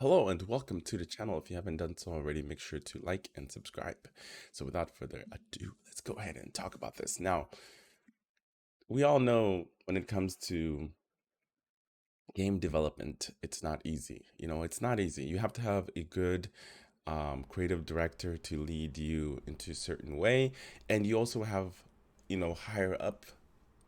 Hello and welcome to the channel. If you haven't done so already, make sure to like and subscribe. So without further ado, let's go ahead and talk about this. Now, we all know when it comes to game development, it's not easy. It's not easy. You have to have a good creative director to lead you into a certain way. And you also have, higher up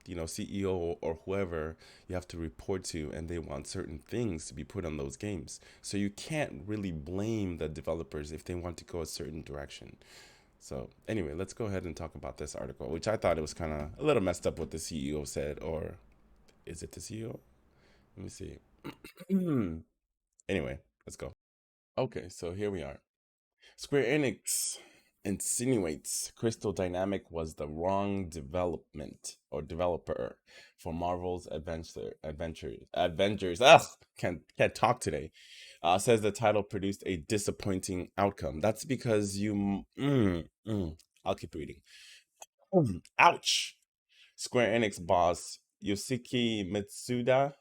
CEO or whoever you have to report to, and they want certain things to be put on those games. So you can't really blame the developers if they want to go a certain direction. So anyway, let's go ahead and talk about this article, which I thought it was kind of a little messed up what the CEO said, or is it the CEO? Let me see. Anyway, let's go. Okay, so here we are. Square Enix insinuates Crystal Dynamic was the wrong development or developer for Marvel's Avengers. Can't talk today. Says the title produced a disappointing outcome. That's because I'll keep reading. Ouch. Square Enix boss Yoshiki Mitsuda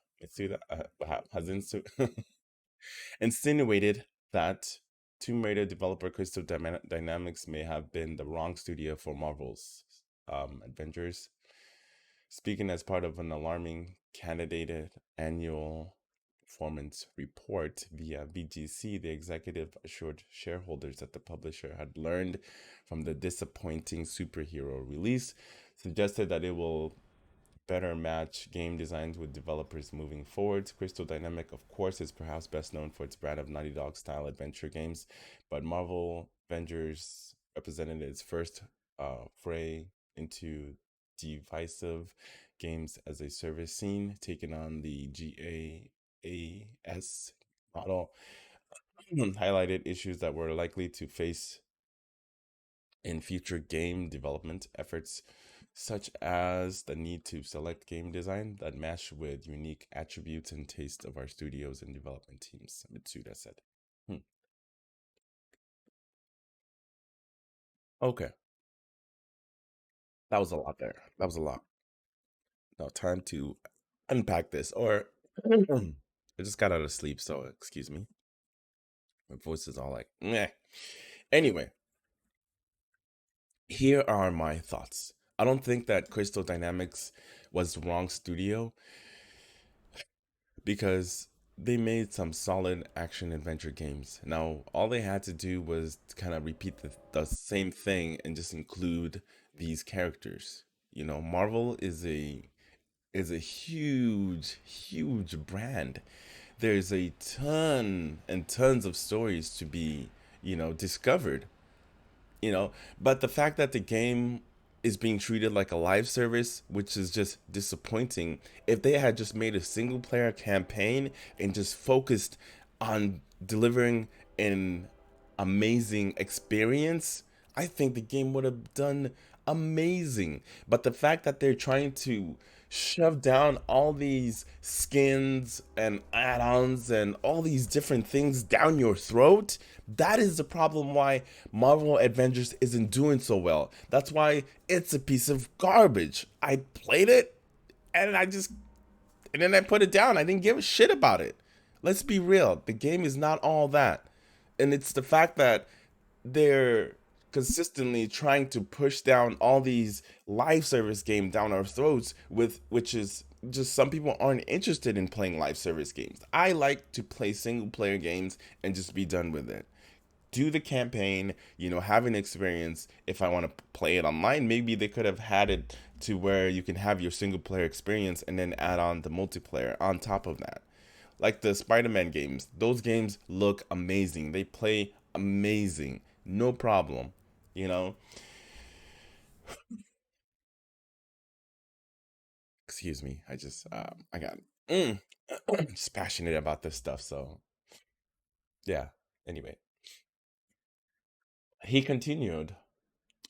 insinuated that Tomb Raider developer Crystal Dynamics may have been the wrong studio for Marvel's Avengers. Speaking as part of an alarming candidated annual performance report via BGC, the executive assured shareholders that the publisher had learned from the disappointing superhero release, suggested that it will better match game designs with developers moving forward. Crystal Dynamic, of course, is perhaps best known for its brand of Naughty Dog style adventure games, but Marvel Avengers represented its first foray into divisive games as a service scene, taking on the GAAS model, highlighted issues that were likely to face in future game development efforts, such as the need to select game design that mesh with unique attributes and tastes of our studios and development teams, Mitsuda said. Hmm. Okay, that was a lot there. That was a lot. Now, time to unpack this, or I just got out of sleep, so excuse me. My voice is all like, meh. Anyway, here are my thoughts. I don't think that Crystal Dynamics was the wrong studio because they made some solid action adventure games. Now, all they had to do was kind of repeat the same thing and just include these characters. Marvel is a huge brand. There's a ton and tons of stories to be, discovered, you know but the fact that the game is being treated like a live service, which is just disappointing. If they had just made a single player campaign and just focused on delivering an amazing experience, I think the game would have done amazing. But the fact that they're trying to shove down all these skins and add-ons and all these different things down your throat, that is the problem why Marvel Avengers isn't doing so well. That's why it's a piece of garbage. I played it and then I put it down. I didn't give a shit about it. Let's be real. The game is not all that. And it's the fact that they're consistently trying to push down all these live service games down our throats, with which is just some people aren't interested in playing live service games. I like to play single player games and just be done with it. Do the campaign, have an experience. If I want to play it online, maybe they could have had it to where you can have your single player experience and then add on the multiplayer on top of that. Like the Spider-Man games, those games look amazing. They play amazing. No problem. You know, excuse me. I got mm, just passionate about this stuff. So yeah. Anyway, he continued.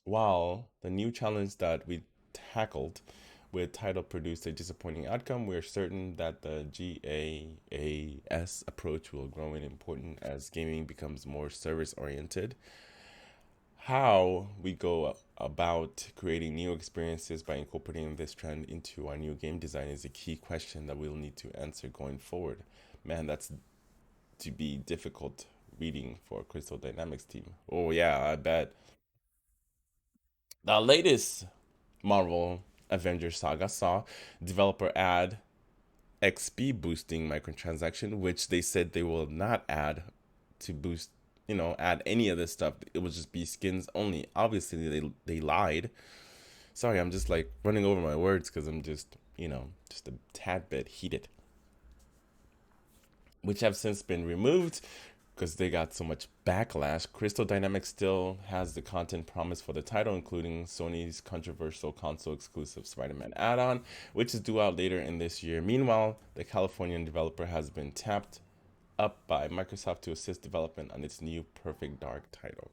While the new challenge that we tackled with title produced a disappointing outcome, we're certain that the GAAS approach will grow in importance as gaming becomes more service oriented. How we go about creating new experiences by incorporating this trend into our new game design is a key question that we'll need to answer going forward. Man, that's to be difficult reading for Crystal Dynamics team. Oh yeah, I bet. The latest Marvel Avengers Saga saw developer add XP boosting microtransaction, which they said they will not add to boost, add any of this stuff. It will just be skins only. Obviously, they lied. Sorry, I'm just like running over my words because I'm just, just a tad bit heated, which have since been removed because they got so much backlash. Crystal Dynamics still has the content promised for the title, including Sony's controversial console exclusive Spider Man add on, which is due out later in this year. Meanwhile, the Californian developer has been tapped up by Microsoft to assist development on its new Perfect Dark title.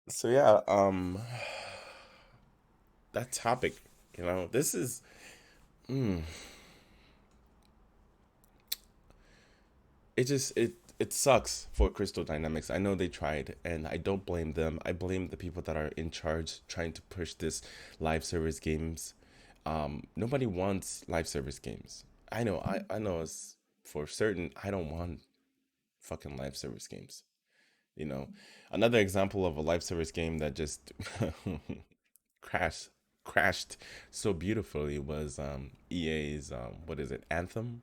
So yeah, that topic, this is mm, it sucks for Crystal Dynamics. I know they tried, and I don't blame them. I blame the people that are in charge trying to push this live service games. Nobody wants live service games. I know it's for certain. I don't want fucking live service games. You know, another example of a live service game that just crashed crashed so beautifully was EA's what is it, Anthem?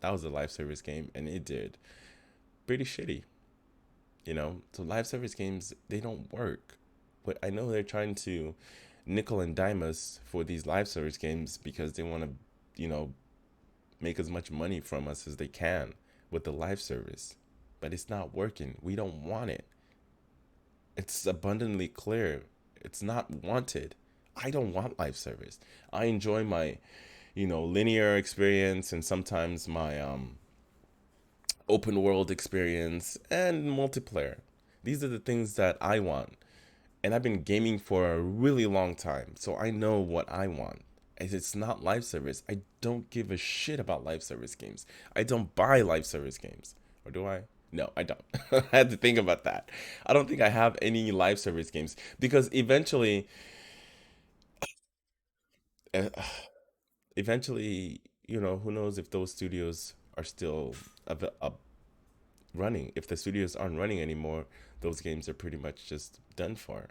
That was a live service game, and it did pretty shitty. So live service games, they don't work. But I know they're trying to nickel and dime us for these live service games because they want to, you know, make as much money from us as they can with the live service. But it's not working. We don't want it. It's abundantly clear. It's not wanted. I don't want live service. I enjoy my, linear experience and sometimes my open world experience and multiplayer. These are the things that I want. And I've been gaming for a really long time, so I know what I want. And it's not live service. I don't give a shit about live service games. I don't buy live service games. Or do I? No, I don't. I had to think about that. I don't think I have any live service games because uh, eventually, who knows if those studios are still running. If the studios aren't running anymore, those games are pretty much just done for.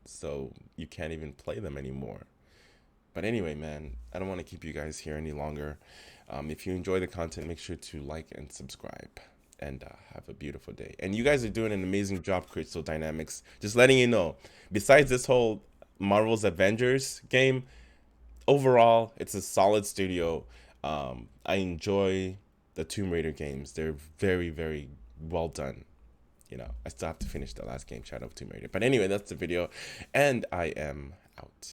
So you can't even play them anymore. But anyway, man, I don't want to keep you guys here any longer. If you enjoy the content, make sure to like and subscribe. And have a beautiful day. And you guys are doing an amazing job, Crystal Dynamics. Just letting you know, besides this whole Marvel's Avengers game, overall, it's a solid studio. I enjoy the Tomb Raider games. They're very, very well done. I still have to finish the last game, Shadow of Tomb Raider. But anyway, that's the video, and I am out.